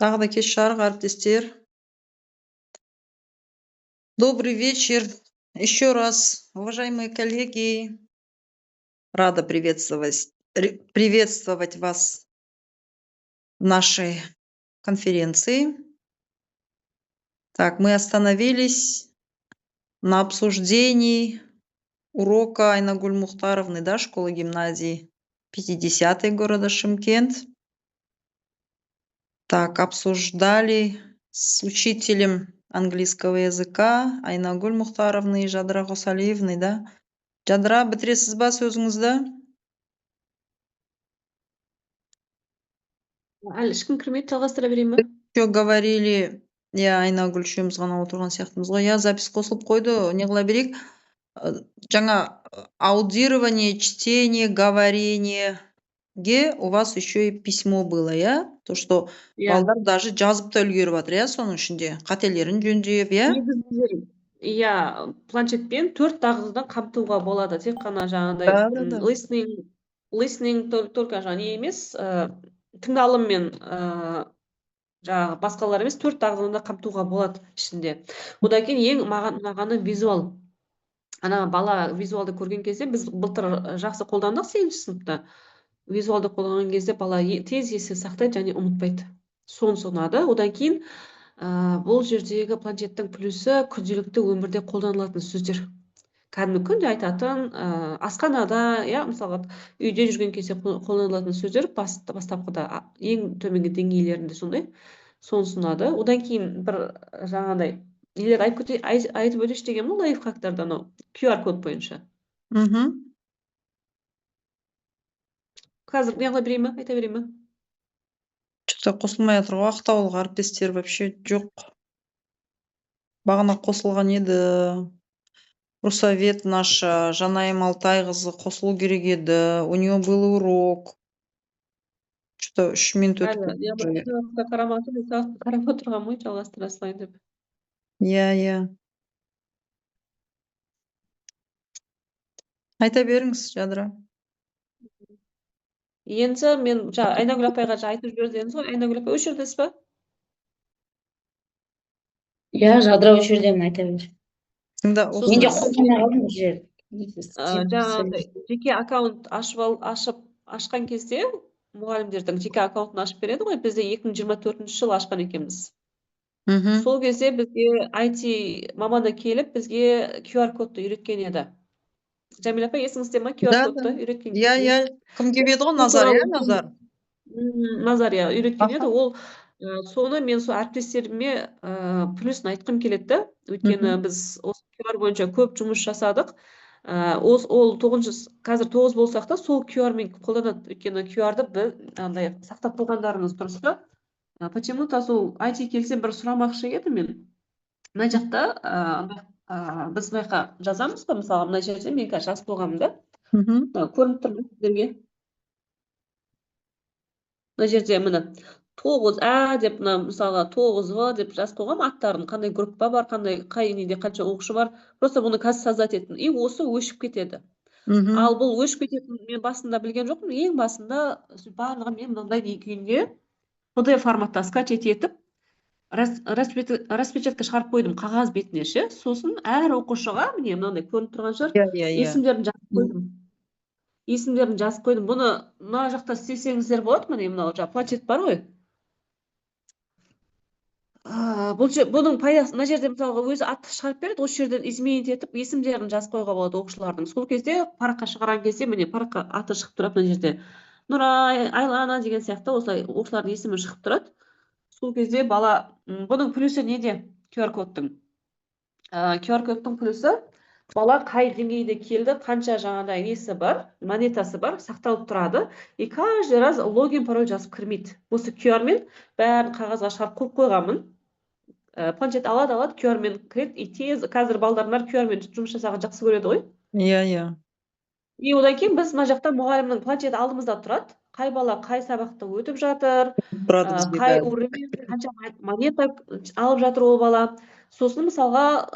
Тағы да кеш жарық, әріптестер. Добрый вечер. Еще раз, уважаемые коллеги, рада приветствовать вас в нашей конференции. Так, мы остановились на обсуждении урока Айнагуль Мухтаровны, да, школы-гимназии 50-й города Шымкент. Так, обсуждали с учителем английского языка Айнагуль Мухтаровной и Жадра Гусалиевной, да? Жадра, бітіресіз ба сөзіңізді? Әлі ешкім кірмейді, жалғастыра берейін ме? Еще говорили, Айнагүл үшеуміз ғана отырған сияқтымыз ғой. Запись қосылып қойды, не қыла берейік. Жаңа аудирование, чтение, говорение у вас еще и письмо было, То, что балдар даже жазып та үлгеріп жатыр, соның ішінде қателерін жөндеп, планшетпен 4 дағдыдан қамтуға болады. Тек қана жаңағыдай listening только не емес, тыңдалым мен жаңағы басқалар емес, 4 дағдыдан қамтуға болады ішінде. Одан кейін ең мағаны визуал. Ана бала визуалды көрген кезде біз былтыр жақсы қолдандық 8-ші сыныпта. Визуалды қолданған кезде бала тез есте сақтайды және ұмытпайды. Соны ұнады. Одан кейін бұл жердегі планшеттің плюсы күнделікті өмірде қолданылатын сөздер. Кәдімгі күнде айтатын, асханада, мысалға үйде жүрген кезде қолданылатын сөздер бастапқыда ең төменгі деңгейлерінде сондай. Соны ұнады. Одан кейін бір жаңағыдай нелер айтып өтеш деген лайфхактардан QR код бойынша. Қазір неғыла берейін ме? Айта берейін ме? Что-то қосылмай жатыр ғой, ақтаулық әріптестер вообще жоқ. Бағана қосылған еді. Русовет наша, Жанайым Алтайқызы қосылу керек еді. У него был урок. Что-то 3 минут өтіп. Қарап отырған ғой, жалғастыра салайын деп. Айта беріңіз, Жадыра. Енді мен Айнагүл апайға айтып жібердіңіз ғой. Айнагүл апай өз жердесіз ба? Жадыра өз жердемін, айта бер. Менде қосылмай қалдым бұл жер. Жаңағыдай жеке аккаунт ашқан кезде мұғалімдердің жеке аккаунтын ашып береді ғой. Бізде 2024 жылы ашқан екенбіз. Сол кезде бізге IT маманы келіп, бізге QR кодты үйреткен еді. Жәмил апа, есіңізде ма? QR кодты үйреткен. Кім келеді ғой? Назар, Назар, үйреткен еді. Ол соны мен сол әріптестеріме плюсын айтқым келеді. Өйткені біз осы QR бойынша көп жұмыс жасадық. Ол қазір 9 болсақ та, сол QR-мен қолданады. Өйткені QR-ды біз сақтап қойғандарымыз дұрыс па? Почему-то сол IT келсе бір сұрамақшы еді мен. Мына жақта біз байқа жазамыз ба, мысалы, мына жерде мен жазып болғамын да. Көрініп тұр ма сіздерге? Мына жерде міне 9А деп, мысалға 9В деп жазып қойғам, аттарын, қандай группа бар, қай неде қанша оқушы бар. Просто бұны қазір создать еттім. И осы өшіп кетеді. Ал бұл өшіп кететін мен басында білген жоқпын. Ең басында барлығы мен мынандай күйінде PDF форматта скачать етіп, распечатка шығарып қойдым қағаз бетіне ше. Сосын әр оқушыға міне мынандай көрініп тұрған шығар, есімдерін жазып қойдым. Бұны мына жақта істесеңіздер болады, міне мынау планшет бар ғой. Бұның пайдасы, мына жерде мысалға өзі атты шығарып береді, осы жерден изменить етіп есімдерін жазып қойға болады оқушылардың. Сол кезде параққа шығарған кезде міне параққа аты шығып тұрады, мына жерде Нұрай, Айлана деген сияқты осылай оқушылардың есімі шығып тұрады. Сол кезде бала, бұның плюсы неде? QR кодтың. QR кодтың плюсы бала қай деңгейде келді, қанша жаңағыдай несі бар, монетасы бар, сақталып тұрады. И каждый раз логин пароль жазып кірмейді. Осы QR-мен бәрін қағазға шығарып қойып қойғанмын. Планшет алады, QR-мен кіреді. И тез қазір балдарымдар QR-мен жұмыс жасаған жақсы көреді ғой. И одан кейін біз мына жақта мұғалімнің планшеті алдымызда тұрады. Қай бала қай сабақты өтіп жатыр, қай уровень, қанша монета алып жатыр ол бала. Сосын мысалға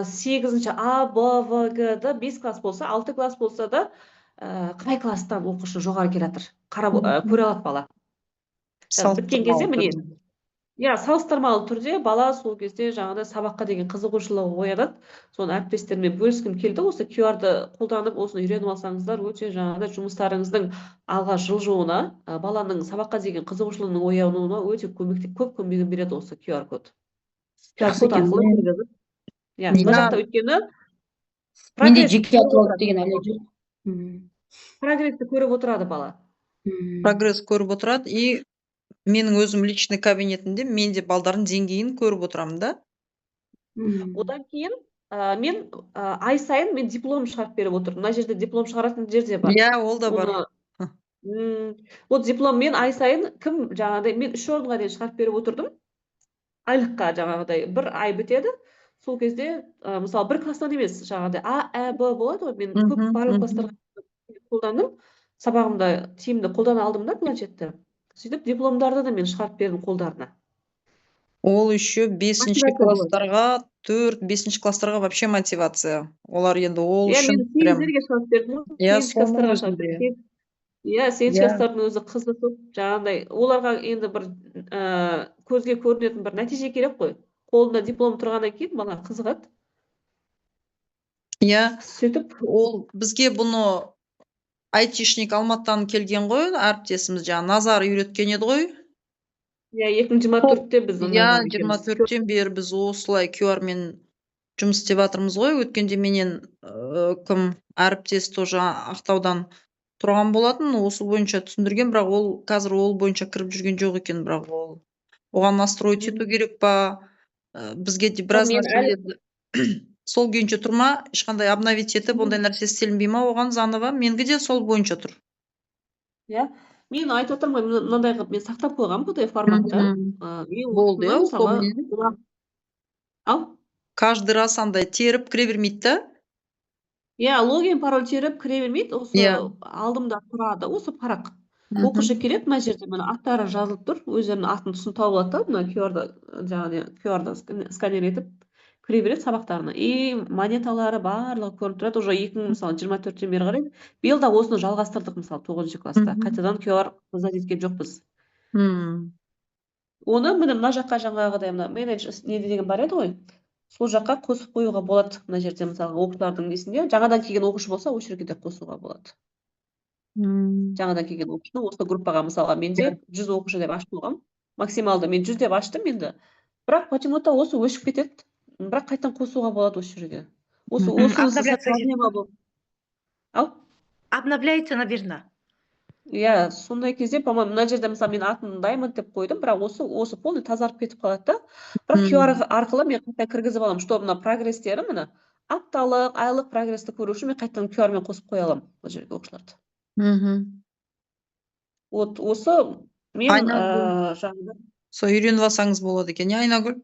8-ші А, Б, В, Г-ді 5 класс болса, 6 класс болса да қай класстан оқушы жоғары келе жатыр. Көре алады бала. Біткен кезде міне салыстырмалы түрде бала сол кезде жаңағыдай сабаққа деген қызығушылығы оянады. Соны әріптестермен бөліскім келді. Осы QR-ды қолданып, осыны үйреніп алсаңыздар, өте жаңағыдай жұмыстарыңыздың алға жылжуына, баланың сабаққа деген қызығушылығының оянуына өте көп көмегін береді осы QR код. QR Жақсы код екен. арқылы кіргізіп. Мына Я жақта өйткені Менде прогрессті жеке көріп аккаунт отырады. деген әлі жүр. Мгм. Прогрессті көріп отырады бала. Мгм. прогресс көріп отырады. И менің өзім личный кабинетімде мен де балдардың деңгейін көріп отырамын да. Мгм. Одан кейін мен ай сайын мен диплом шығарып беріп отырмын. Мына жерде диплом шығаратын жер де бар. Я, ол да бар. Оны ол диплом мен ай сайын кім жаңағыдай мен 3 орынға дейін шығарып беріп отырдым. Айлыққа жаңағыдай бір ай бітеді. Сол кезде мысалы бір класстан емес жаңағыдай А, Ә, Б болады ғой. Мен көп Мгм, барлық мгм. класстарға қолдандым. Сабағымда тиімді қолдана алдым да планшетті. Сөйтіп дипломдарды да мен шығарып бердім қолдарына. Ол еще 5-ші Мотивация болады. класстарға, 4-5-ші класстарға вообще мотивация. Олар енді ол Мен үшін прям 8-дерге шығарып бердім. Я, 8 соның класстарға шығарып өзінде. бердім. 8 Я. жастардың өзі қызығып жаңағыдай оларға енді бір көзге көрінетін бір нәтиже керек қой. Қолында диплом тұрғаннан кейін бала қызығады. Я, Сөйтіп ол бізге бұны айтишник Алматыдан келген ғой, әріптесіміз жаңа Назар үйреткен еді ғой. 2024-те біз Я, 24-тен бері біз осылай QR-мен жұмыс істеп жатырмыз ғой. Өткенде менен кім әріптес тоже Ақтаудан тұрған болатын, осы бойынша түсіндірген, бірақ ол қазір ол бойынша кіріп жүрген жоқ екен, бірақ оған настроить ету керек па? Бізге де біраз мен нәрселерді сол күйінше тұр ма? Ешқандай обновить етіп, ондай нәрсе істелінбей ма оған заново? Менгі де сол бойынша тұр. Мен айтып отырмын ғой, мынандай қылып мен сақтап қойғанмын PDF форматта. Болды, иә, мысалы ал каждый раз андай теріп кіре бермейді да? логин пароль теріп кіре бермейді. Осы Иә. алдымда тұрады. Осы парақ. Оқушы келеді, мына жерде мына аттары жазылып тұр. Өздерінің атын түсін тауып алады да, мына QR-ды сканер етіп кіре береді сабақтарына. И монеталары барлығы көрініп тұрады. Уже 2024-тен бері қарай. Биыл да осыны жалғастырдық, мысалы 9-ші класста. Қайтадан QR еткен жоқпыз. Оны мына жаққа жаңағыдай мына менеджер не деген бар еді ғой. Сол жаққа қосып қоюға болады. Мына жерде мысалы оқушылардың несінде жаңадан келген оқушы болса, осы жерге де қосуға болады. Жаңадан келген оқушыны осы группаға мысалға менде 100 оқушы деп ашып қойғам. Максималды мен 100 деп аштым енді. Бірақ почему-то осы өшіп кетеді. Бірақ қайтадан қосуға болады осы жерге. Осы проблема болды. Обновляется, наверное. Сондай кезде, по-моему, мына жерде мысалы мен атын Diamond деп қойдым, бірақ осы полный тазарып кетіп қалады да. Бірақ QR арқылы мен қайта кіргізіп аламын, что мына прогресстері міне апталық, айлық прогрессті көру үшін мен қайтадан QR-мен қосып қоя аламын бұл жерге оқушыларды. Вот осы мен Сол үйреніп алсаңыз болады екен, иә, Айнагүл?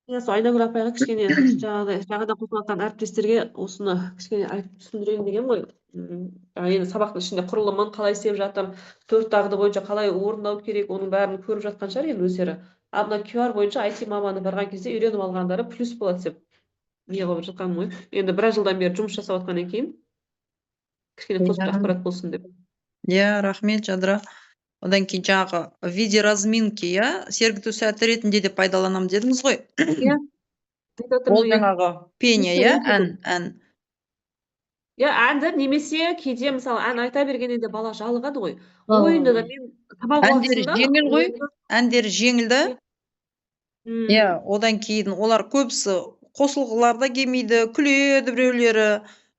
Сол Айнагүл апайға кішкене жаңадан қосылған әріптестерге осыны кішкене айтып түсіндірейін деген ғой. Енді сабақтың ішінде құрылымын қалай істеп жатыр, 4 дағды бойынша қалай орындау керек, оның бәрін көріп жатқан шығар енді өздері. Мына QR бойынша IT маманы барған кезде үйреніп алғандары плюс болады деп не қылып жатқаным ғой. Енді біраз жылдан бері жұмыс жасап жатқаннан кейін кішкене қосымша ақпарат болсын деп. Иә, рахмет, Жадыра. Одан кейін жаңағы виде разминки, сергіту сәті ретінде де пайдаланамын дедіңіз ғой. Ол жаңағы пение, ән. Әнді немесе кейде мысалы ән айта бергенде де бала жалығады ғой. Ойында да мен әндері жеңіл ғой, әндері жеңіл да. Одан кейін олар көбісі қосылғылар да келмейді, күледі біреулері,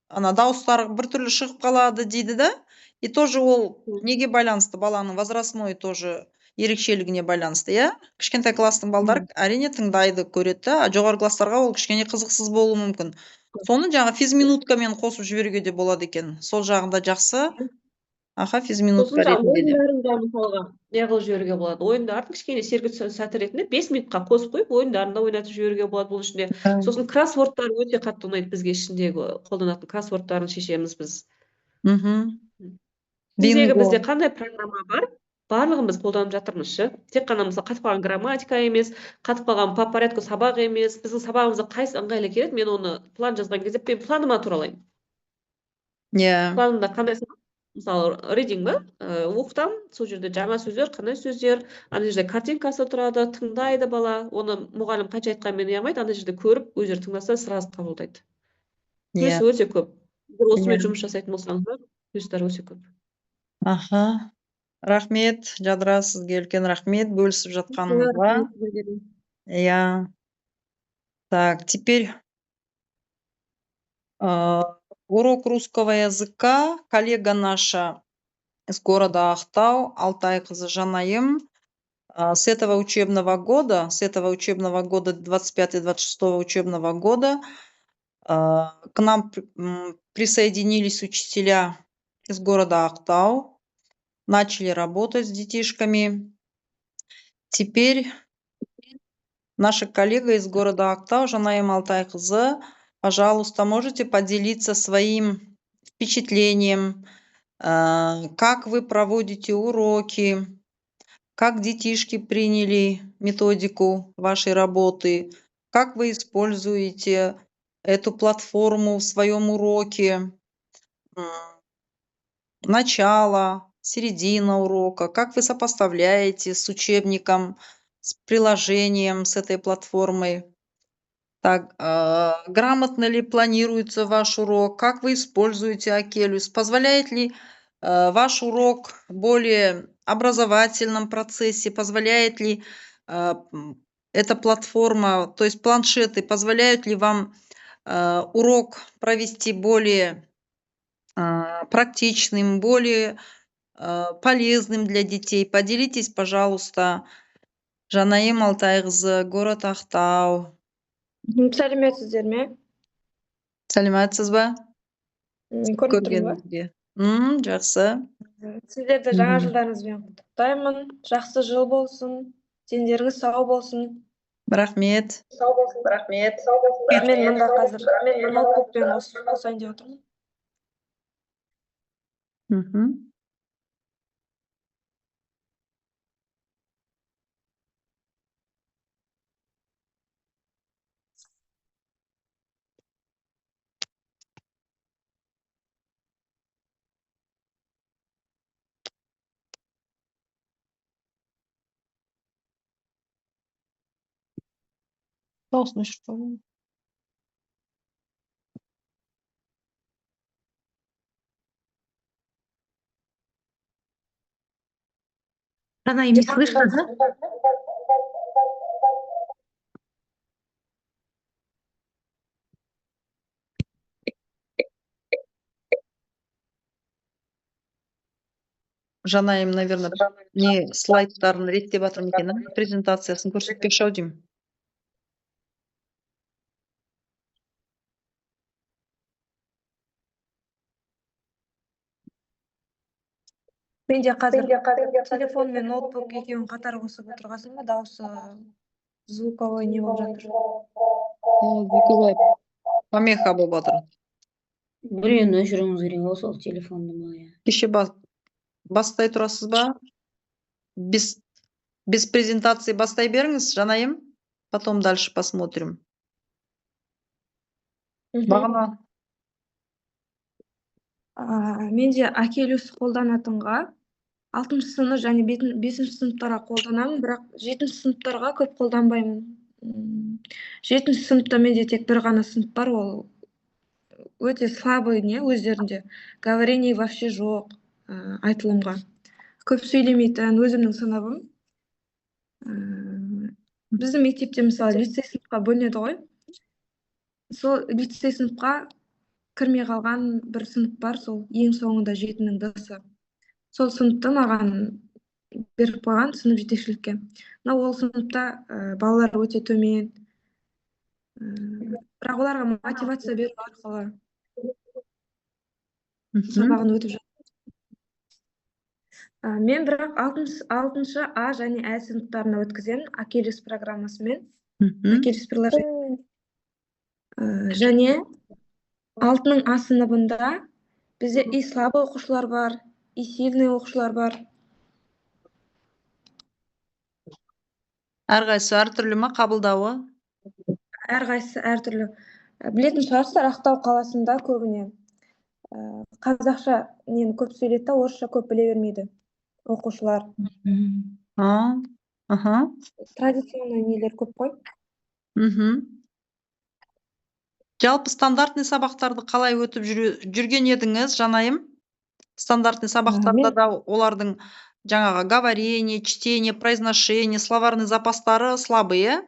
дауыстары біртүрлі шығып қалады дейді да. И тоже ол неге байланысты, баланың возрастной тоже ерекшелігіне байланысты, кішкентай класстың балдары әрине тыңдайды, көреді да, жоғары класстарға ол кішкене қызықсыз болуы мүмкін. Соны жаңа физминуткамен қосып жіберуге де болады екен. Сол жағында жақсы. Физминутка ретінде де. Ойындарында мысалға неғылып жіберуге болады. Ойындарын кішкене сергіту сәті ретінде 5 минутқа қосып қойып, ойындарында ойнатып жіберуге болады бұл ішінде. Сосын кроссвордтар өте қатты ұнайды бізге, ішіндегі қолданатын кроссвордтарын шешеміз біз. Бізде қандай программа бар? Барлығын біз қолданып жатырмыз шы. Тек қана мысалы қатып қалған грамматика емес, қатып қалған по порядку сабақ емес. Біздің сабағымызға қайсы ыңғайлы келеді? Мен оны план жазған кезде мен планыма туралаймын. Планымда қандай сабақ? мысалы reading ба оқытамын, сол жерде жаңа сөздер, қандай сөздер, ана жерде картинкасы тұрады, тыңдайды бала, оны мұғалім қанша айтқанмен ұямайды, ана жерде көріп өздері тыңдаса сразу қабылдайды. иә, Плюсы өте көп. Егер осымен иә. жұмыс жасайтын болсаңыздар, плюстары өте көп. Аха. Рахмет, Жадыра, сізге үлкен рахмет бөлісіп жатқаныңызға. Я. Так, теперь урок русского языка. Коллега наша из города Ахтау, Алтайқызы Жанайым, с этого учебного года 25-26 учебного года, к нам присоединились учителя из города Актау, начали работать с детишками. Теперь наша коллега из города Актау, Жанайым Алтайқызы, пожалуйста, можете поделиться своим впечатлением, как вы проводите уроки, как детишки приняли методику вашей работы, как вы используете эту платформу в своем уроке, начало, середина урока, как вы сопоставляете с учебником, с приложением, с этой платформой. Так, грамотно ли планируется ваш урок, как вы используете Акелюс, позволяет ли ваш урок в более образовательном процессе, позволяет ли эта платформа, то есть планшеты, позволяют ли вам урок провести более практичным, более полезным для детей. Поделитесь, пожалуйста, Жанайым Алтайқызы, город Ақтау. Сәлеметсіздер ме? Сәлеметсіз ба? Көріп тұрмын ба? Көргеніңізге. Жақсы. Сіздерді жаңа жылдарыңызбен құттықтаймын. Жақсы жыл болсын. Дендеріңіз сау болсын. Рахмет. Сау болсын. Рахмет. Мен мында қазір ноутбукпен қосайын деп отырмын. Мгм. Дауысын өшіріп қойыңыз. Жанайым, не слышно, да? Жанайым, наверное, не слайдтарын реттеп жатыр екен, презентациясын көрсетпекші ау деймін. Менде қазір телефон мен ноутбук екеуін қатар қосып отырғасын ба, дауысы звуковой не болып жатыр. Звуковой помеха болып жатыр. Біреуін өшіруіңіз керек ол сол телефонды ма? Кеше бастай тұрасыз ба? Без презентации бастай беріңіз, Жанайым. Потом дальше посмотрим. Бағана. Менде Акелюс қолданатынға 6-шы сынып және 5-ші сыныптарға қолданамын, бірақ 7-ші сыныптарға көп қолданбаймын. 7-ші сыныпта менде тек бір ғана сынып бар, ол өте слабый не өздерінде. Говорение вообще жоқ айтылымға. Көп сөйлемейтін өзімнің сыныбым. Біздің мектепте мысалы лицей сыныпқа бөлінеді ғой. Сол лицей сыныпқа кірмей қалған бір сынып бар, сол ең соңында 7-нің Д-сы. Сол сыныпты маған беріп қойған сынып жетекшілікке. Ол сыныпта балалар өте төмен. Бірақ оларға мотивация беру арқылы сабағын өтіп жатыр. Мен бірақ 6-шы А және Ә сыныптарына өткіземін Акелюс программасымен. Акелюс приложение. Және 6-ның А сыныбында бізде и слабый оқушылар бар, и сильный оқушылар бар. Әрқайсысы әртүрлі ма қабылдауы? Әрқайсысы әртүрлі. Білетін шығарсыздар, Ақтау қаласында көбіне қазақша нені көп сөйлейді да, орысша көп біле бермейді оқушылар. Ага. Традиционный нелер көп қой. Жалпы стандартный сабақтарды қалай өтіп жүрген едіңіз, жанайым? Стандартный сабақтарда да олардың жаңағы говорение, чтение, произношение, словарный запастары слабые.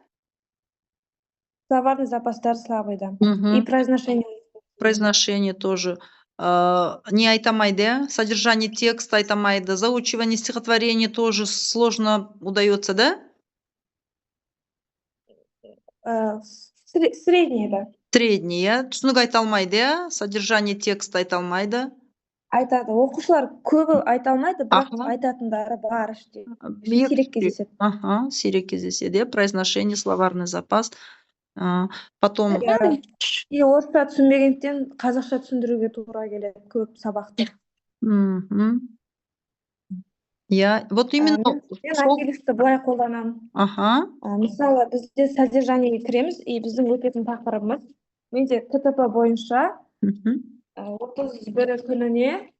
Словарный запастар слабый, да. Мгм. И произношение. Произношение тоже. Не айтамайды, содержание текста айтамайды, заучивание стихотворения тоже сложно удается, да? Средний, да. Средний, иә? Түсінік айта алмайды, иә? Содержание текста айта алмайды. Айтады. Оқушылар көбі айта алмайды, бірақ Аха. айтатындары бар іште. Биік Сирек түсті. кездеседі. Ага, сирек кездеседі, иә? Произношение, словарный запас. Потом... И орысша түсінбегендіктен қазақша түсіндіруге тура келеді көп сабақты. Я, вот именно... Мен акелюсті былай қолданамын. Ага. Мысалы, бізде содержаниеге кіреміз, и біздің өтетін тақырыбымыз, менде КТП бойынша 31 күніне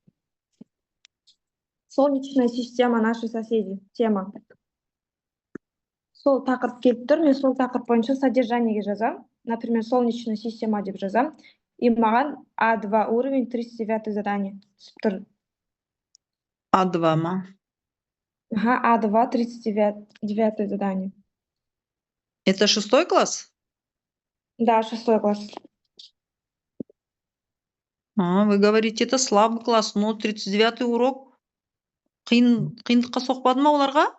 солнечная система нашей соседи, тема. Сол тақырып келіп тұр, мен сол тақырып бойынша содержаниеге жазам. Например, солнечная система деп жазам. И маған А2 уровень 39 задание түсіп тұр. А2 ма? Ага, А2 39 задание. Это 6 класс? Да, 6 класс. Вы говорите, это слабый класс, но 39 урок қиындыққа соқпады ма оларға?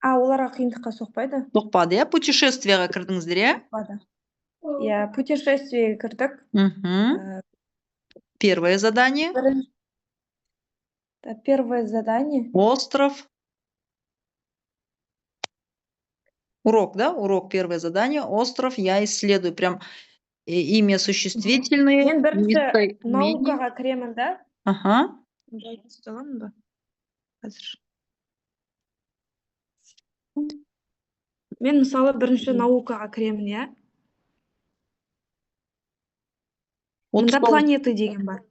Оларға қиындыққа соқпайды. Соқпады, иә? Путешествияға кірдіңіздер, иә? Соқпады. Я путешествие кірдік. Первое задание. Первое задание. Остров. Урок, да? Урок, первое задание. Остров, я исследую. Прям имя существительное. Мен бірінші наукаға кіремін, да? Ага. Мен мысалы бірінші наукаға кіремін, иә? Мұнда планеты деген бар.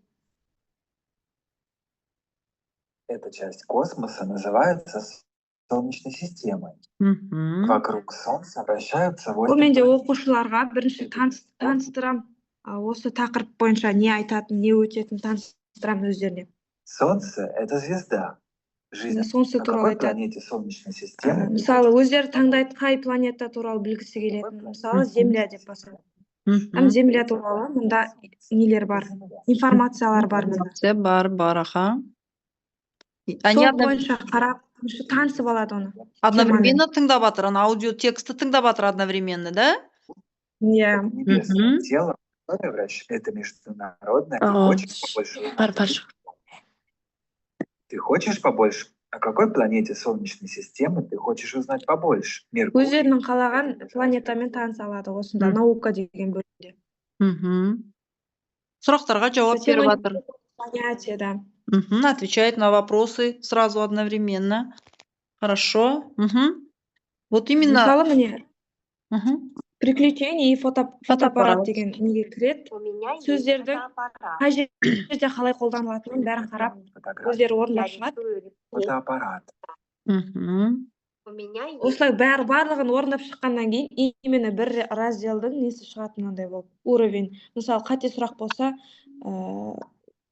Эта часть космоса называется Солнечной системой. Вокруг Солнца вращаются 8... Бұл менде оқушыларға бірінші таныстырам. Осы тақырып бойынша не айтатын, не өтетін таныстырам өздеріне. Солнце — это звезда. Жизнь Солнце на туралы какой айтады. планете Солнечной системы? Мысалы, өздері таңдайды, қай планета туралы білгісі келетін. Мысалы, Земля деп басады. Там Земля туралы, мұнда нелер бар, информациялар бар мұнда. Бар, аха. Сол бойынша қарап, танысып алады оны. Одновременно тыңдап жатыр, аудио тексті тыңдап жатыр одновременно, да? Иә. Небесное тело, это международное. Ты хочешь побольше? О какой планете Солнечной системы ты хочешь узнать побольше? Өздерінің қалаған планетамен таныса алады осында, наука деген бөлімде. Сұрақтарға жауап беріп жатыр. Понятие, да. Отвечает на вопросы сразу одновременно. Хорошо. Вот именно... Мысалы, міне, приключение и фотоаппарат деген неге кіреді. Сөздерді қай жерде қалай қолданылатынын бәрін қарап, өздері орындап шығады. Фотоаппарат. Осылай барлығын орындап шыққаннан кейін, именно бір разделдің несі шығатынындай болып, уровень. Мысалы, қате сұрақ болса,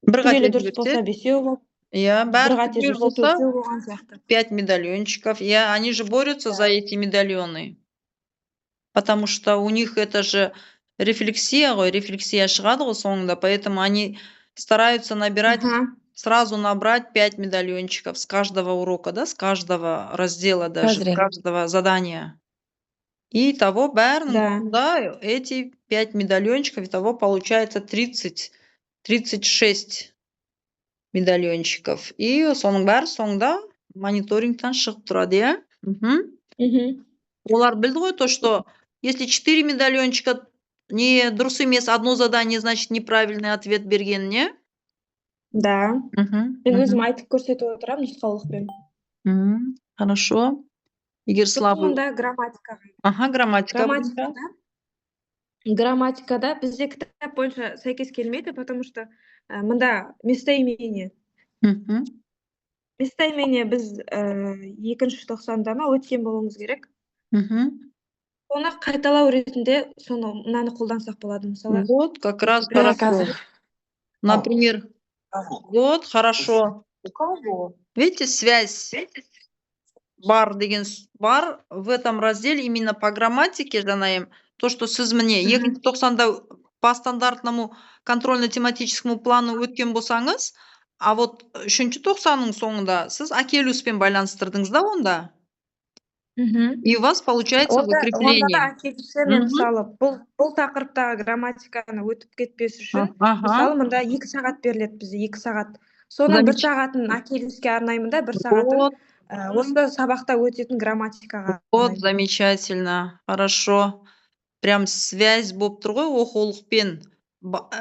түгелі дұрыс болса, 5 болып, бір қате жүрсе 4 болған сияқты. 5 медальончиков. Они же борются за эти медальоны. Потому что у них это же рефлексия шығады ғой соңында, поэтому они стараются набирать, сразу набрать 5 медальончиков с каждого урока, да, с каждого раздела даже, с каждого задания. И того бәрін, да, эти 5 медальончиков, итого получается 36 медальончиков. И соның бәрі соңында мониторингтан шығып тұрады, иә? Олар білді ғой, то, что если 4 медальончика не дұрыс емес, одно задание, значит, неправильный ответ берген, не? Да. Мен өзім айтып көрсетіп отырам нұсқаулықпен. Хорошо. Егер слабый... Сонда грамматикаға. Ага, грамматика. Грамматикада бізде кітап бойынша сәйкес келмейді, потому что мында местоимение. Мгм. Местоимение біз 2-ші тоқсанда ма өткен болуымыз керек. Мгм. Оны қайталау ретінде мынаны қолдансақ болады. Мысалы, Вот, как раз прямо хорошо. қазір. Например, Кого? вот, хорошо. У кого? Видите, связь бар деген бар в этом разделе именно по грамматике жанайым. То, что сіз міне 2-ші тоқсанда по стандартному контрольно-тематическому плану өткен болсаңыз, а вот 3-ші тоқсанның соңында сіз акелюспен байланыстырдыңыз да онда. И у вас получается Онда да выкрепление. акелюсі мен Мгм. мысалы бұл тақырыптағы грамматиканы өтіп кетпес үшін, Ага, мысалы мында 2 сағат беріледі бізде, 2 сағат. Соның 1 сағатын акелюске арнаймын да, 1 сағатын вот, осы сабақта өтетін грамматикаға вот, арнаймын. замечательно, хорошо. Прям связь болып тұр ғой оқулықпен.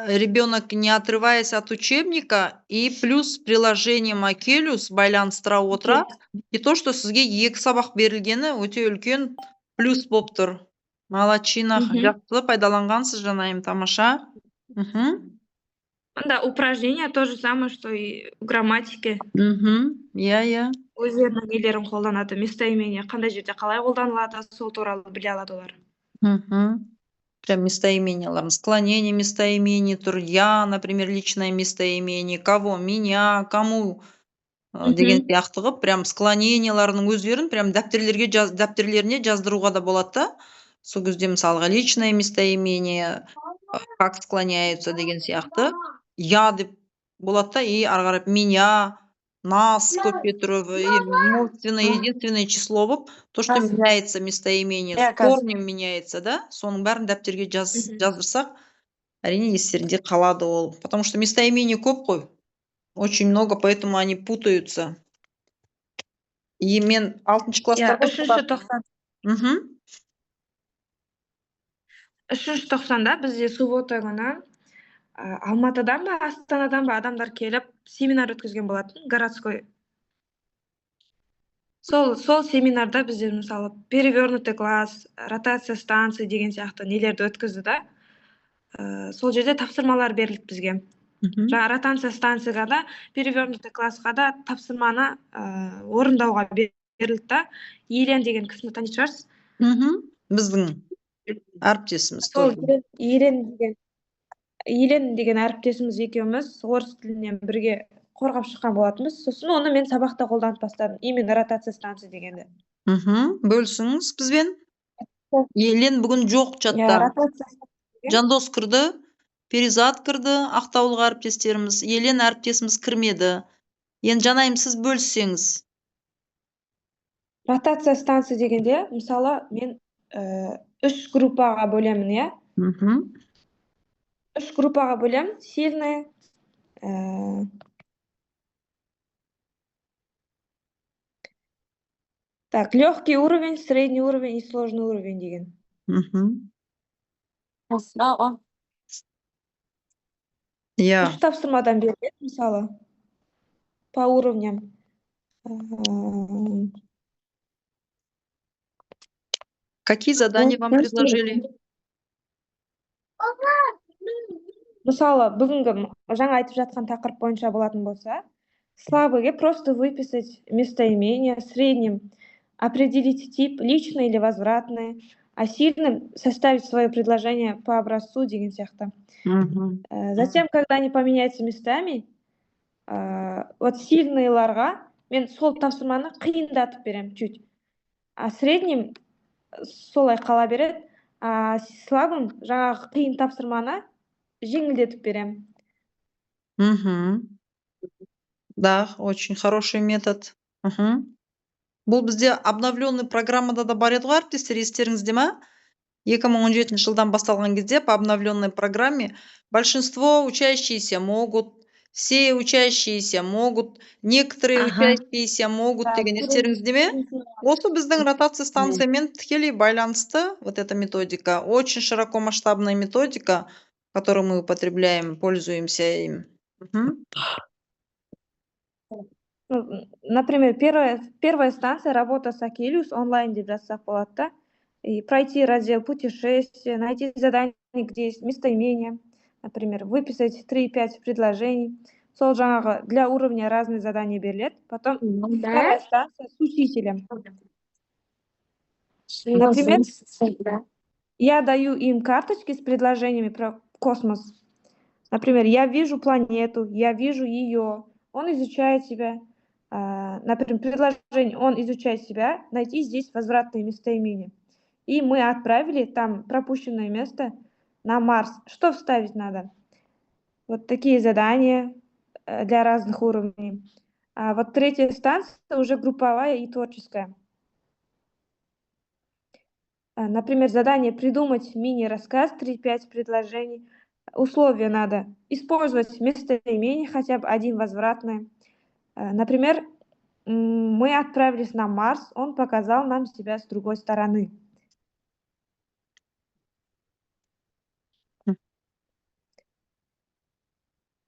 Ребенок, не отрываясь от учебника, и плюс приложением акелюс байланыстыра отыра. И то, что сізге 2 сабақ берілгені өте үлкен плюс болып тұр. Молодчина, жақсы пайдаланғансыз жанайым, тамаша. Мгм. Мында упражнение то же самое, что и в грамматике. Иә. Өздерінің нелерін қолданады, местоимение қандай жерде қалай қолданылады, сол туралы біле алады олар. Прям местоименияларын. Склонение местоимений тұр. Я, например, личное местоимение. Кого? Меня, кому? Деген сияқты қылып, прям склоненияларының өздерін прям дәптерлеріне жаздыруға да болады да. Сол кезде мысалға личное местоимение, как склоняются деген сияқты. Я деп болады да, и ары қарап меня, нас көпке тұрып, множественное, единственное число болып, то, что меняется местоимение, с корнем меняется, да, соның бәрін дәптерге жаздырсақ, әрине естерінде қалады ол. Потому что местоимение көп қой. Очень много, поэтому они путаются. И мен 6-шы класста ғой. 3-ші тоқсан. 3-ші тоқсанда бізде суббота күні Алматыдан ба, Астанадан ба адамдар келіп семинар өткізген болатын, городской. Сол семинарда бізде мысалы перевернутый класс, ротация станции деген сияқты нелерді өткізді да. Сол жерде тапсырмалар берілді бізге. Жаңа ротация станцияға да, перевернутый классқа да тапсырманы орындауға берілді да. Елен деген кісіні танитын шығарсыз? Біздің әріптесіміз. Сол Елен деген әріптесіміз екеуміз орыс тілінен бірге қорғап шыққан болатынбыз. Сосын оны мен сабақта қолданып бастадым. Именно ротация станция дегенде. Бөлсіңіз бізбен. Елен бүгін жоқ чатта. Жандос кірді, Перизат кірді, ақтаулық әріптестеріміз. Елен әріптесіміз кірмеді. Енді жанайым, сіз бөлсеңіз. Ротация станция дегенде, мысалы, мен 3 группаға бөлемін, иә? 3 группаға бөлем, сильный, так, легкий уровень, средний уровень и сложный уровень деген. Я. 3 тапсырмадан беріледі, мысалы, по уровням. Какие задания вам предложили? Мысалы, бүгінгі жаңа айтып жатқан тақырып бойынша болатын болса, слабыйге просто выписать местоимение, средним определить тип, личный или возвратный, а сильным составить свое предложение по образцу деген сияқты. Затем, когда они поменяются местами, вот сильныйларға мен сол тапсырманы қиындатып берем чуть. А средним солай қала береді, а слабым жаңағы қиын тапсырманы жеңілдетіп берем. Да, очень хороший метод. Бұл бізде обновленный программада да бар еді ғой әріптестер, естеріңізде ма? 2017 жылдан басталған кезде по обновленной программе большинство учащиеся могут, все учащиеся могут, некоторые учащиеся могут деген естеріңізде ме? Осы біздің ротация станциямен тікелей байланысты вот эта методика. Очень широко масштабная методика, которую мы употребляем, пользуемся им. Например, первая станция работа с Акелюс онлайн деп жазсақ болады да. И пройти раздел путешествия, найти задание, где есть местоимение, например, выписать 3-5 предложений. Сол жаңағы для уровня разные задания беріледі. Потом вторая станция с учителем. Например, я даю им карточки с предложениями про космос. Например, я вижу планету, я вижу ее. Он изучает себя. Например, предложение, он изучает себя, найти здесь возвратные местоимения. И мы отправили там пропущенное место на Марс. Что вставить надо? Вот такие задания для разных уровней. А вот третья станция уже групповая и творческая. Например, задание придумать мини-рассказ, 3-5 предложений. Условия надо использовать местоимение, хотя бы один возвратное. Например, мы отправились на Марс, он показал нам себя с другой стороны.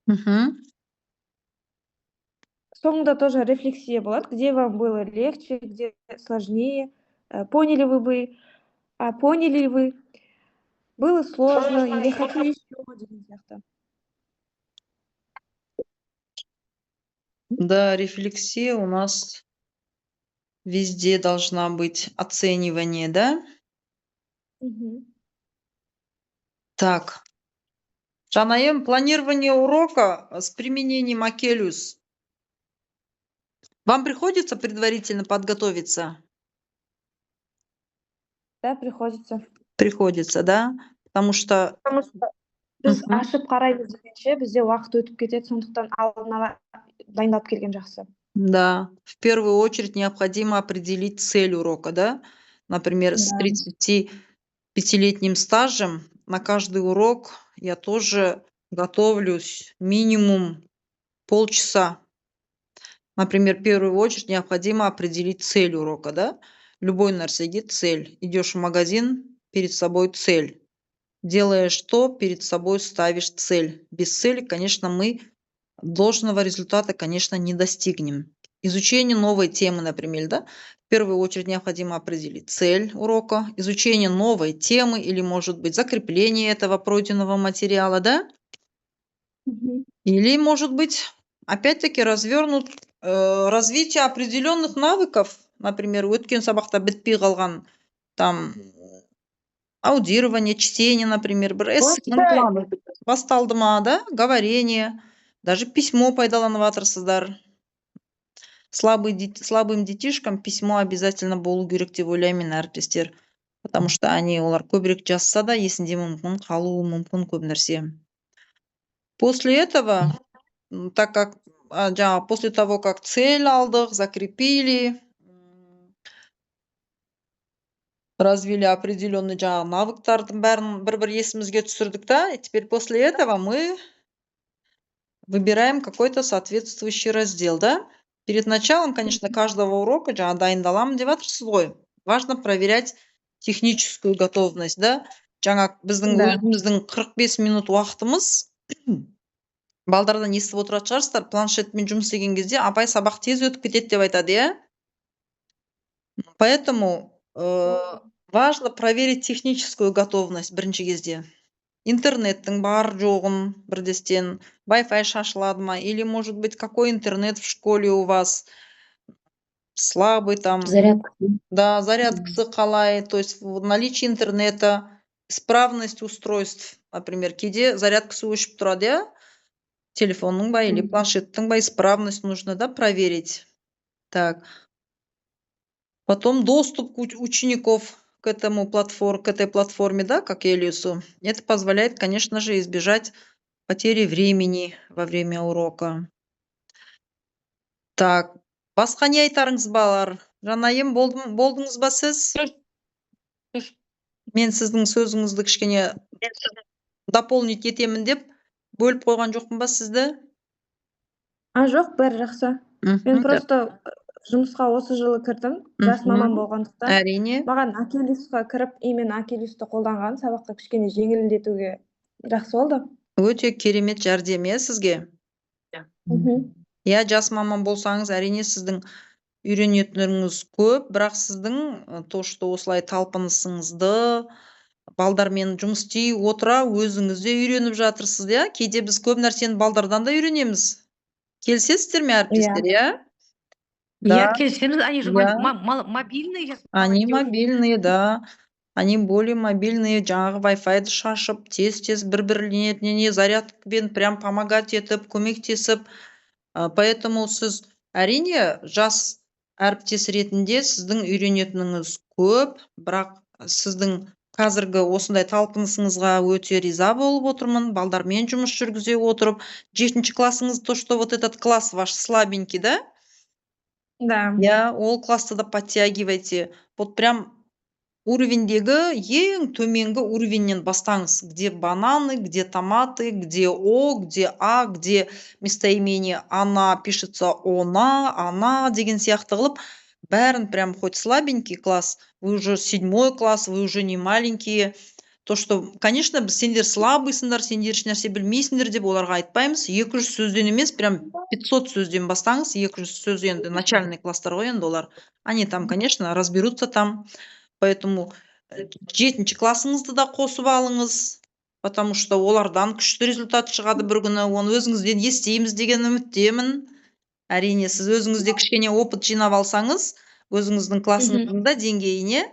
Мгм. Соңында тоже рефлексия болады, где вам было легче, где сложнее. Поняли вы, было сложно, или хочу еще деген сияқты. Да, рефлексия у нас везде должна быть, оценивание, да? Мгм. Так, Жанайым, планирование урока с применением Акелюс. Вам приходится предварительно подготовиться? Да, приходится. Приходится, да? Потому что Біз Мгм. ашып қараймыз дегенше бізде уақыт өтіп кетеді, сондықтан алдын ала дайындалып келген жақсы. Да, в первую очередь необходимо определить цель урока, да? Например, с Да. 35-летним стажем на каждый урок я тоже готовлюсь минимум полчаса. Например, в первую очередь необходимо определить цель урока, да? Любой нарсеге цель. Идешь в магазин, перед собой цель. Делаешь что, перед собой ставишь цель. Без цели, конечно, мы должного результата, конечно, не достигнем. Изучение новой темы, например, да? В первую очередь необходимо определить цель урока, изучение новой темы или, может быть, закрепление этого пройденного материала, да? Мгм. Или, может быть, опять-таки развитие определенных навыков, например, өткен сабақта бітпей қалған там аудирование, чтение, например, бір эссенің планы басталды ма, да? Говорение, даже письмо пайдаланып жатырсыздар. Слабым детишкам письмо обязательно болу керек деп ойлаймын мен, әріптестер. Потому что олар көбірек жазса да есінде мүмкін қалуы мүмкін көп нәрсе. После этого, так как после того, как цель алдық, закрепили, развили определенный навыктардың бәрін бір есімізге түсірдік, да? И теперь после этого мы выбираем какой-то соответствующий раздел, да? Перед началом, конечно, каждого урока дайындаламын деп жатырсыз ғой. Важно проверять техническую готовность, да? Біздің Да. өзіміздің 45 минут уақытымыз балдардан естіп отыратын шығарсыздар, планшетпен жұмыс істеген кезде апай сабақ тез өтіп кетеді деп айтады, иә? Поэтому важно проверить техническую готовность бірінші кезде. Интернеттің бар жоғын бірдестен, Wi-Fi шашылады ма, или, может быть, какой интернет в школе у вас слабый там. Зарядка. Да, зарядкасы қалай, то есть в наличии интернета, исправность устройств, например, кейде зарядкасы өшіп тұрады, иә? Телефонның ба или планшеттің ба, исправность нужно, да, проверить. Так. Потом доступ учеников к этой платформе, да, как Элиусу. Это позволяет, конечно же, избежать потери времени во время урока. Так, басқа не айтарыңыз балалар? Жанайым, болдыңыз ба сіз? Мен сіздің сөзіңізді кішкене дополнить етемін деп бөліп қойған жоқпын ба сізді? Жоқ, бәрі жақсы. Мен просто жұмысқа осы жылы кірдім, жас маман болғандықтан. Әрине. Маған Акелюсқа кіріп, именно Акелюсті қолданған сабаққа кішкене жеңілдетуге жақсы болды. Өте керемет жәрдем, иә, сізге? Иә, жас маман болсаңыз, әрине сіздің үйренетініңіз көп, бірақ сіздің то, что осылай талпынысыңызды балдармен жұмыс істей отыра өзіңіз де үйреніп жатырсыз, иә? Кейде біз көп нәрсені балдардан да үйренеміз. Келісесіздер ме, әріптестер, иә? Я келісеміз, они же Я. мобильные сейчас. Они молодежь. мобильные, да. Они более мобильные, жаңағы Wi-Fi-ді шашып, тез бір-бірлеріне зарядкамен прям помогать етіп, көмектесіп. Поэтому сіз әрине жас әріптес ретінде сіздің үйренетініңіз көп, бірақ сіздің қазіргі осындай талпынысыңызға өте риза болып отырмын. Балдармен жұмыс жүргізе отырып, 7-ші классыңыз, то, что вот этот класс ваш слабенький, да? Да. Я ол класты да подтягивайте. Вот прям уровеньдегі ең төменгі уровеньнен бастаңыз. Где бананы, где томаты, где О, где А, где местоимение она пишется она деген сияқты қылып, бәрін прям хоть слабенький класс, вы уже 7-й класс, вы уже не маленькие. То, что, конечно, біз сендер слабыйсыңдар, сендер еш нәрсе білмейсіңдер деп оларға айтпаймыз. 200 сөзден емес, прям 500 сөзден бастаңыз. 200 сөз енді начальный класстар ғой енді олар. Они там, конечно, разберутся там. Поэтому 7-ші классыңызды да қосып алыңыз. Потому что олардан күшті результат шығады бір күні. Оны өзіңізден естейміз деген үміттемін. Әрине, сіз өзіңізде кішкене опыт жинап алсаңыз, өзіңіздің классыңыздың да деңгейіне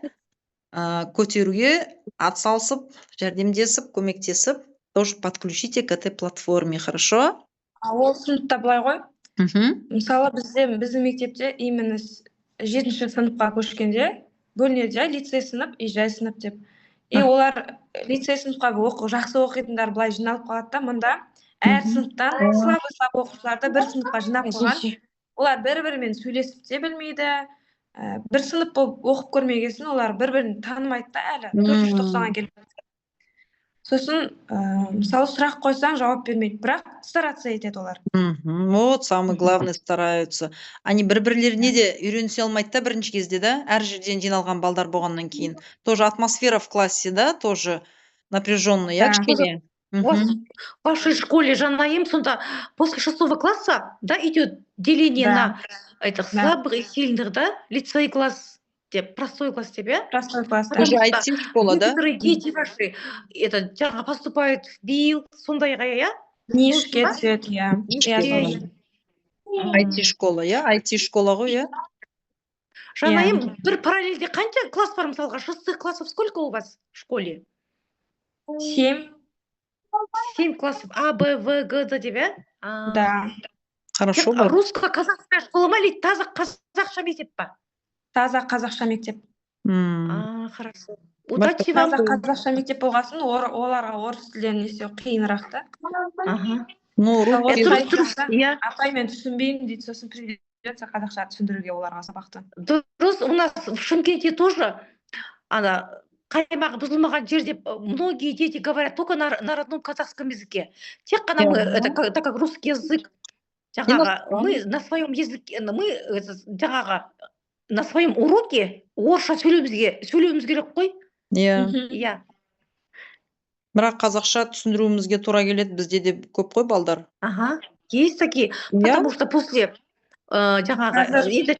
көтеруге атсалысып, жәрдемдесіп, көмектесіп, тоже подключите к этой платформе, хорошо? Ол сыныпта былай ғой. Мгм. Мысалы біздің мектепте именно 7-ші сыныпқа көшкенде бөлінеді, лицей сынып и жай сынып деп. И олар лицей сыныпқа жақсы оқитындар былай жиналып қалады да, мында әр сыныптан слабый оқушыларды бір сыныпқа жинап қойған. Олар бір-бірімен сөйлесіп те білмейді. Бір сынып болып оқып көрмегесін, олар бір-бірін танымайды да әлі. 490-ға келіп. Сосын, мысалы сұрақ қойсаң жауап бермейді, бірақ стараться етеді олар. Вот самый главный стараются. Они бір-бірлеріне де үйренісе алмайды да бірінші кезде, да? Әр жерден жиналған балдар болғаннан кейін. Тоже атмосфера в классе, да, тоже напряженная, Да. кішкене. У вас в вашей школе, Жаннаим, сонда после 6 класса, да, идет деление Да. на этих слабых и сильных, да? Лицей класс, простой класс тебе? Простой класс, да. Уже Потому что IT-школа, да? некоторые дети ваши жаңа поступают в БИЛ, сондайға, иә? Нишке түседі, иә. Нишке. IT-школа, иә? IT-школа ғой, иә? Жаннаим, бір параллельде қанша класс бар мысалға? 6 классов сколько у вас в школе? 7. 7 классов. А, Б, В, Г, Д деп, иә? Да. Хорошо бар. Русско-казахская школа ма или таза қазақша мектеп па? Таза қазақша мектеп. Хорошо. Удачи вам. Таза қазақша мектеп болғасын, оларға орыс тілін есе қиынырақ та. Ну, Иә. Апай, мен түсінбеймін дейді, сосын придется қазақша түсіндіруге оларға сабақты. Дұрыс, у нас в Шымкенте тоже қаймағы бұзылмаған жерде многие дети говорят только на родном казахском языке. Тек қана мы, это как русский язык, жаңағы, мы на своем языке, мы жаңағы на своем уроке орысша сөйлеуіміз керек қой. Иә. Бірақ қазақша түсіндіруімізге тура келеді, бізде де көп қой балдар. Есть такие, потому что после жаңағы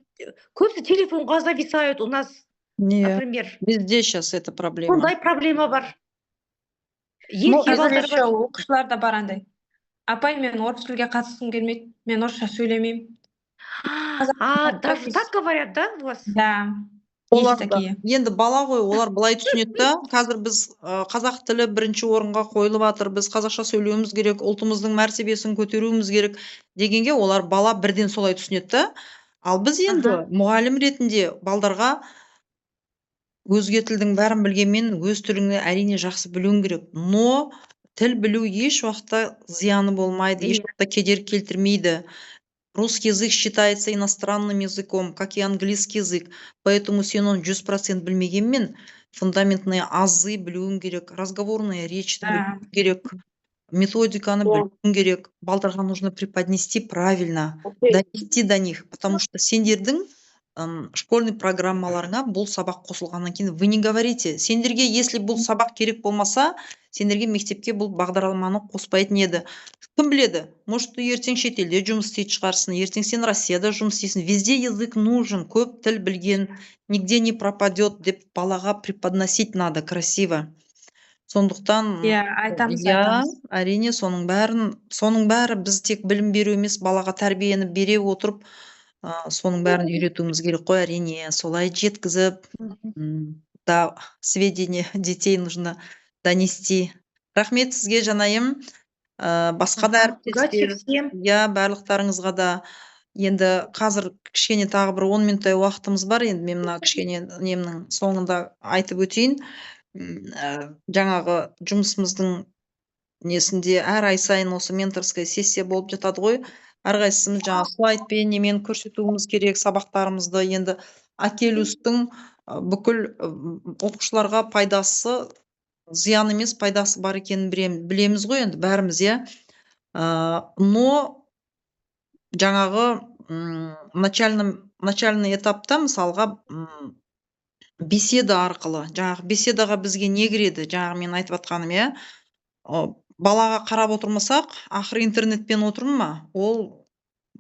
көбісі телефонға зависают у нас. Например, везде сейчас это проблема. Сондай проблема бар. Әзірше оқушылар да бар андай. Апай, мен орыс тілге қатысқым келмейді, мен орысша сөйлемеймін. Даже так говорят, да, у вас? Да. Енді бала ғой, олар былай түсінеді да, қазір біз қазақ тілі бірінші орынға қойылып жатыр, біз қазақша сөйлеуіміз керек, ұлтымыздың мәртебесін көтеруіміз керек дегенге олар бала бірден солай түсінеді да. Ал біз енді мұғалім ретінде балдарға өзге тілдің бәрін білгенмен өз тіліңді әрине жақсы білуің керек. Но тіл білу еш уақытта зияны болмайды, еш уақытта кедергі келтірмейді. Русский язык считается иностранным языком, как и английский язык. Поэтому сен оны 100% білмегенмен фундаментные азы білуің керек, разговорная речь білуің керек, методиканы білуің керек. Балдарға нужно преподнести правильно, донести до них, потому что сендердің школьный программаларыңа бұл сабақ қосылғаннан кейін вы не говорите. Сендерге, если бұл сабақ керек болмаса, сендерге мектепке бұл бағдарламаны қоспайтын еді. Кім біледі? Может, ертең шетелде жұмыс істейтін шығарсың, ертең сен Россияда жұмыс істейсің. Везде язык нужен, көп тіл білген, нигде не пропадет деп балаға преподносить надо красиво. Сондықтан Иә, айтамыз, иә, айтамыз. әрине соның бәрі біз тек білім беру емес, балаға тәрбиені бере отырып, соның бәрін үйретуіміз керек қой, әрине. Солай жеткізіп, до сведения детей нужно донести. Рахмет сізге, жанайым. Басқа да Удачи әріптестер, всем. иә, барлықтарыңызға да. Енді қазір кішкене тағы бір 10 минуттай уақытымыз бар. Енді мен мына кішкене немнің соңында айтып өтейін. Жаңағы жұмысымыздың несінде әр ай сайын осы менторская сессия болып жатады ғой. Әрқайсымыз жаңағы слайдпен немен көрсетуіміз керек сабақтарымызды. Енді Акелюстың бүкіл оқушыларға пайдасы, зиян емес, пайдасы бар екенін білеміз ғой енді бәріміз, иә. Но жаңағы начальный этапта мысалға беседа арқылы, жаңағы беседаға бізге не кіреді, жаңағы мен айтып жатқаным, иә. Балаға қарап отырмасақ, ақыры интернетпен отырмын ма, ол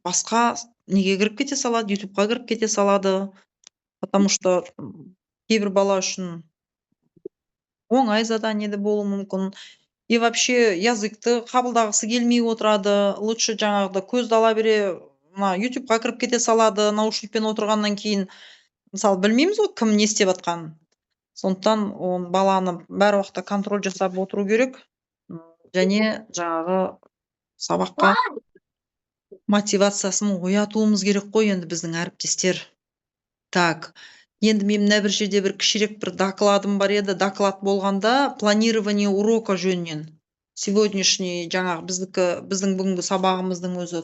басқа неге кіріп кете салады, ютубқа кіріп кете салады. Потому что кейбір бала үшін оңай задание де болуы мүмкін. И вообще языкты қабылдағысы келмей отырады. Лучше жаңағыда көзді ала бере, ютубқа кіріп кете салады, наушникпен отырғаннан кейін. Мысалы, білмейміз ғой, кім не істеп жатқанын. Сондықтан баланы бәр уақытта контроль жасап отыру керек. Және жаңағы сабаққа мотивациясын оятуымыз керек қой енді біздің әріптестер. Так, енді мен мына бір жерде бір кішірек бір докладым бар еді. Доклад болғанда планирование урока жөнінен. Сегодняшний жаңағы біздің бүгінгі сабағымыздың өзі